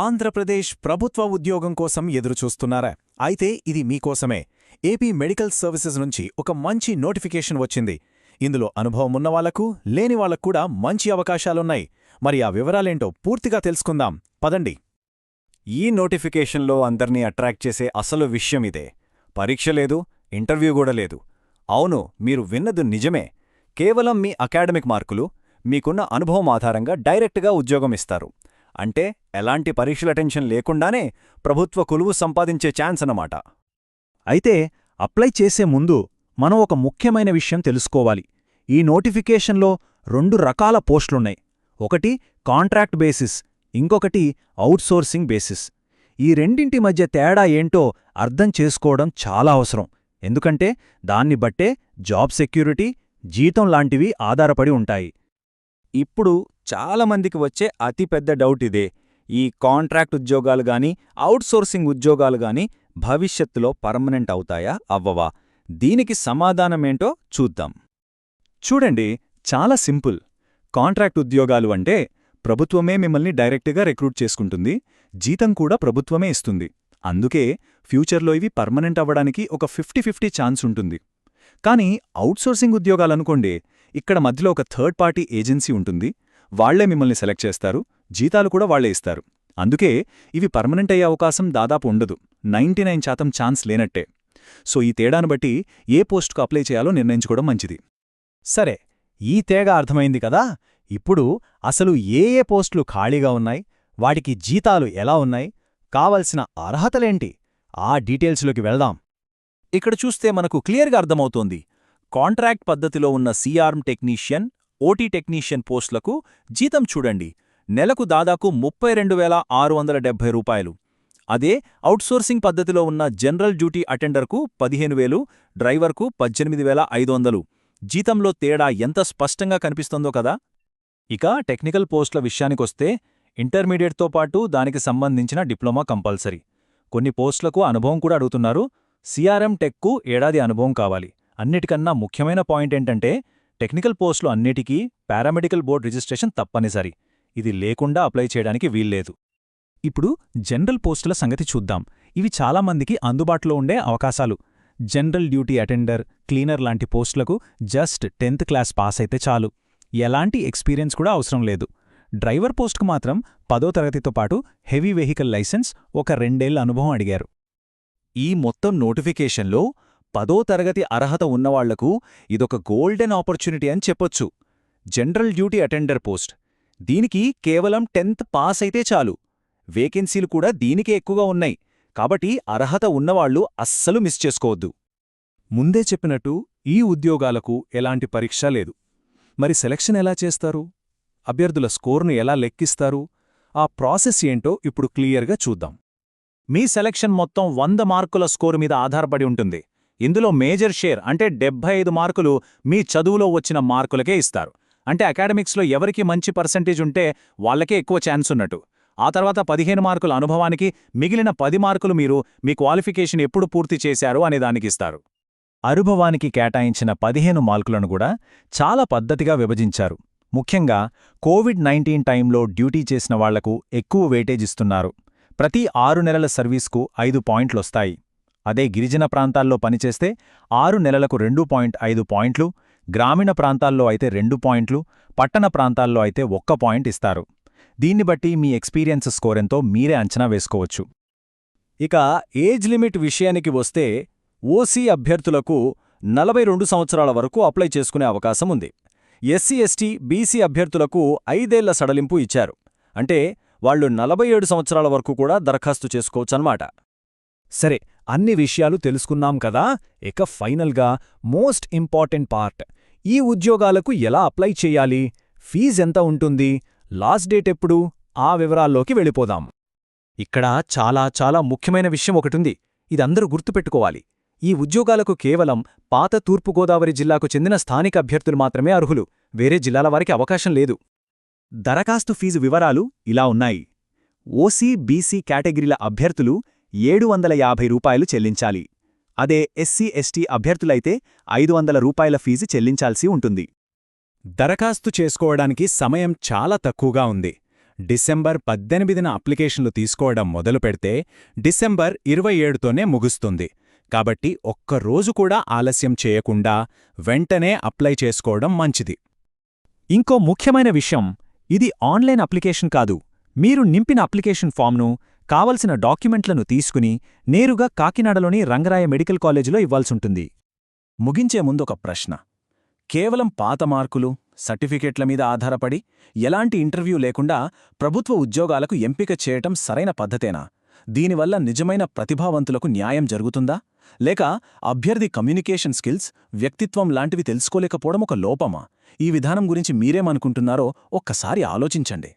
ఆంధ్రప్రదేశ్ ప్రభుత్వ ఉద్యోగం కోసం ఎదురుచూస్తున్నారా? అయితే ఇది మీకోసమే. ఏపీ మెడికల్ సర్వీసెస్ నుంచి ఒక మంచి నోటిఫికేషన్ వచ్చింది. ఇందులో అనుభవం ఉన్నవాళ్లకు, లేనివాళ్లకు కూడా మంచి అవకాశాలున్నాయి. మరి ఆ వివరాలేంటో పూర్తిగా తెలుసుకుందాం. పదండి. ఈ నోటిఫికేషన్లో అందర్నీ అట్రాక్ట్ చేసే అసలు విషయమిదే. పరీక్ష లేదు, ఇంటర్వ్యూ కూడా లేదు. అవును, మీరు విన్నది నిజమే. కేవలం మీ అకాడమిక్ మార్కులు, మీకున్న అనుభవం ఆధారంగా డైరెక్ట్గా ఉద్యోగం ఇస్తారు. అంటే ఎలాంటి పరీక్షల టెన్షన్ లేకుండానే ప్రభుత్వ కొలువు సంపాదించే ఛాన్స్ అన్నమాట. అయితే అప్లై చేసే ముందు మనం ఒక ముఖ్యమైన విషయం తెలుసుకోవాలి. ఈ నోటిఫికేషన్లో 2 రకాల పోస్టులున్నాయి. ఒకటి కాంట్రాక్ట్ బేసిస్, ఇంకొకటి అవుట్సోర్సింగ్ బేసిస్. ఈ రెండింటి మధ్య తేడా ఏంటో అర్థం చేసుకోవడం చాలా అవసరం. ఎందుకంటే దాన్ని బట్టే జాబ్ సెక్యూరిటీ, జీతం లాంటివి ఆధారపడి ఉంటాయి. ఇప్పుడు చాలామందికి వచ్చే అతిపెద్ద డౌట్ ఇదే. ఈ కాంట్రాక్ట్ ఉద్యోగాలు గాని, అవుట్సోర్సింగ్ ఉద్యోగాలు గాని భవిష్యత్తులో పర్మనెంట్ అవుతాయా, అవ్వవా? దీనికి సమాధానమేంటో చూద్దాం. చూడండి, చాలా సింపుల్. కాంట్రాక్ట్ ఉద్యోగాలు అంటే ప్రభుత్వమే మిమ్మల్ని డైరెక్ట్గా రిక్రూట్ చేసుకుంటుంది, జీతం కూడా ప్రభుత్వమే ఇస్తుంది. అందుకే ఫ్యూచర్లో ఇవి పర్మనెంట్ అవ్వడానికి ఒక 50-50 ఛాన్స్ ఉంటుంది. కానీ అవుట్సోర్సింగ్ ఉద్యోగాలనుకోండి, ఇక్కడ మధ్యలో ఒక థర్డ్ పార్టీ ఏజెన్సీ ఉంటుంది. వాళ్లే మిమ్మల్ని సెలెక్ట్ చేస్తారు, జీతాలు కూడా వాళ్లే ఇస్తారు. అందుకే ఇవి పర్మనెంట్ అయ్యే అవకాశం దాదాపు ఉండదు. 99% ఛాన్స్ లేనట్టే. సో ఈ తేడాను బట్టి ఏ పోస్టుకు అప్లై చేయాలో నిర్ణయించుకోవడం మంచిది. సరే, ఈ తేడా అర్థమైంది కదా. ఇప్పుడు అసలు ఏ పోస్టులు ఖాళీగా ఉన్నాయి, వాటికి జీతాలు ఎలా ఉన్నాయి, కావలసిన అర్హతలేంటి, ఆ డీటెయిల్స్లోకి వెళ్దాం. ఇక్కడ చూస్తే మనకు క్లియర్గా అర్థమవుతోంది. కాంట్రాక్ట్ పద్ధతిలో ఉన్న సిఆర్ఎం టెక్నీషియన్, ఓటీ టెక్నీషియన్ పోస్టులకు జీతం చూడండి, నెలకు దాదాపు 32,670 రూపాయలు. అదే అవుట్సోర్సింగ్ పద్ధతిలో ఉన్న జనరల్ డ్యూటీ అటెండర్కు 15,000, డ్రైవర్కు 18,500. జీతంలో తేడా ఎంత స్పష్టంగా కనిపిస్తోందో కదా. ఇక టెక్నికల్ పోస్టుల విషయానికొస్తే ఇంటర్మీడియట్తో పాటు దానికి సంబంధించిన డిప్లొమా కంపల్సరీ. కొన్ని పోస్టులకు అనుభవం కూడా అడుగుతున్నారు. సిఆర్ఎం టెక్కు ఏడాది అనుభవం కావాలి. అన్నిటికన్నా ముఖ్యమైన పాయింట్ ఏంటంటే టెక్నికల్ పోస్టులు అన్నిటికీ పారామెడికల్ బోర్డ్ రిజిస్ట్రేషన్ తప్పనిసరి. ఇది లేకుండా అప్లై చేయడానికి వీల్లేదు. ఇప్పుడు జనరల్ పోస్టుల సంగతి చూద్దాం. ఇవి చాలామందికి అందుబాటులో ఉండే అవకాశాలు. జనరల్ డ్యూటీ అటెండర్, క్లీనర్ లాంటి పోస్టులకు జస్ట్ 10th క్లాస్ పాస్ అయితే చాలు. ఎలాంటి ఎక్స్పీరియన్స్ కూడా అవసరం లేదు. డ్రైవర్ పోస్టుకు మాత్రం 10వ తరగతితో పాటు హెవీ వెహికల్ లైసెన్స్, ఒక 2 ఏళ్ల అనుభవం అడిగారు. ఈ మొత్తం నోటిఫికేషన్లో 10వ తరగతి అర్హత ఉన్నవాళ్లకు ఇదొక గోల్డెన్ ఆపర్చునిటీ అని చెప్పొచ్చు. జనరల్ డ్యూటీ అటెండర్ పోస్ట్, దీనికి కేవలం 10th పాస్ అయితే చాలు. వేకెన్సీలు కూడా దీనికే ఎక్కువగా ఉన్నాయి. కాబట్టి అర్హత ఉన్నవాళ్లు అస్సలు మిస్ చేసుకోవద్దు. ముందే చెప్పినట్టు ఈ ఉద్యోగాలకు ఎలాంటి పరీక్ష లేదు. మరి సెలక్షన్ ఎలా చేస్తారు? అభ్యర్థుల స్కోర్ను ఎలా లెక్కిస్తారు? ఆ ప్రాసెస్ ఏంటో ఇప్పుడు క్లియర్గా చూద్దాం. మీ సెలక్షన్ మొత్తం 100 మార్కుల స్కోరు మీద ఆధారపడి ఉంటుంది. ఇందులో మేజర్ షేర్ అంటే 75 మార్కులు మీ చదువులో వచ్చిన మార్కులకే ఇస్తారు. అంటే అకాడమిక్స్లో ఎవరికి మంచి పర్సెంటేజ్ ఉంటే వాళ్లకే ఎక్కువ ఛాన్స్ ఉన్నట్టు. ఆ తర్వాత 15 మార్కుల అనుభవానికి, మిగిలిన 10 మార్కులు మీరు మీ క్వాలిఫికేషన్ ఎప్పుడు పూర్తి చేశారు అనే దానికిస్తారు. అనుభవానికి కేటాయించిన 15 మార్కులను కూడా చాలా పద్ధతిగా విభజించారు. ముఖ్యంగా కోవిడ్-19 టైంలో డ్యూటీ చేసిన వాళ్లకు ఎక్కువ వెయిటేజ్ ఇస్తున్నారు. ప్రతి 6 నెలల సర్వీస్కు 5 పాయింట్లొస్తాయి. అదే గిరిజన ప్రాంతాల్లో పనిచేస్తే 6 నెలలకు 2.5 పాయింట్లు, గ్రామీణ ప్రాంతాల్లో అయితే 2 పాయింట్లు, పట్టణ ప్రాంతాల్లో అయితే 1 పాయింట్ ఇస్తారు. దీన్ని బట్టి మీ ఎక్స్పీరియన్స్ స్కోరెంతో మీరే అంచనా వేసుకోవచ్చు. ఇక ఏజ్ లిమిట్ విషయానికి వస్తే ఓసీ అభ్యర్థులకు 42 సంవత్సరాల వరకు అప్లై చేసుకునే అవకాశం ఉంది. ఎస్సీ, ఎస్టీ, బీసీ అభ్యర్థులకు 5 ఏళ్ల సడలింపు ఇచ్చారు. అంటే వాళ్లు 47 సంవత్సరాల వరకు కూడా దరఖాస్తు చేసుకోవచ్చన్నమాట. సరే, అన్ని విషయాలు తెలుసుకున్నాం కదా. ఇక ఫైనల్గా మోస్ట్ ఇంపార్టెంట్ పార్ట్, ఈ ఉద్యోగాలకు ఎలా అప్లై చెయ్యాలి, ఫీజెంత ఉంటుంది, లాస్ట్ డేట్ ఎప్పుడు, ఆ వివరాల్లోకి వెళ్ళిపోదాం. ఇక్కడ చాలా ముఖ్యమైన విషయం ఒకటుంది. ఇదందరూ గుర్తుపెట్టుకోవాలి. ఈ ఉద్యోగాలకు కేవలం పాత తూర్పుగోదావరి జిల్లాకు చెందిన స్థానిక అభ్యర్థులు మాత్రమే అర్హులు. వేరే జిల్లాల వారికి అవకాశం లేదు. దరఖాస్తు ఫీజు వివరాలు ఇలా ఉన్నాయి. ఓసీ, బీసీ కేటగిరీల అభ్యర్థులు 750 రూపాయలు చెల్లించాలి. అదే ఎస్సీ, ఎస్టీ అభ్యర్థులైతే 500 రూపాయల ఫీజు చెల్లించాల్సి ఉంటుంది. దరఖాస్తు చేసుకోవడానికి సమయం చాలా తక్కువగా ఉంది. డిసెంబర్ 18న అప్లికేషన్లు తీసుకోవడం మొదలుపెడితే డిసెంబర్ 27తోనే ముగుస్తుంది. కాబట్టి ఒక్కరోజు కూడా ఆలస్యం చేయకుండా వెంటనే అప్లై చేసుకోవడం మంచిది. ఇంకో ముఖ్యమైన విషయం, ఇది ఆన్లైన్ అప్లికేషన్ కాదు. మీరు నింపిన అప్లికేషన్ ఫామ్ను, కావలసిన డాక్యుమెంట్లను తీసుకుని నేరుగా కాకినాడలోని రంగరాయ మెడికల్ కాలేజీలో ఇవ్వాల్సుంటుంది. ముగించే ముందొక ప్రశ్న. కేవలం పాత మార్కులు, సర్టిఫికేట్ల మీద ఆధారపడి ఎలాంటి ఇంటర్వ్యూ లేకుండా ప్రభుత్వ ఉద్యోగాలకు ఎంపిక చేయటం సరైన పద్ధతేనా? దీనివల్ల నిజమైన ప్రతిభావంతులకు న్యాయం జరుగుతుందా? లేక అభ్యర్థి కమ్యూనికేషన్ స్కిల్స్, వ్యక్తిత్వం లాంటివి తెలుసుకోలేకపోవడం ఒక లోపమా? ఈ విధానం గురించి మీరేమనుకుంటున్నారో ఒక్కసారి ఆలోచించండి.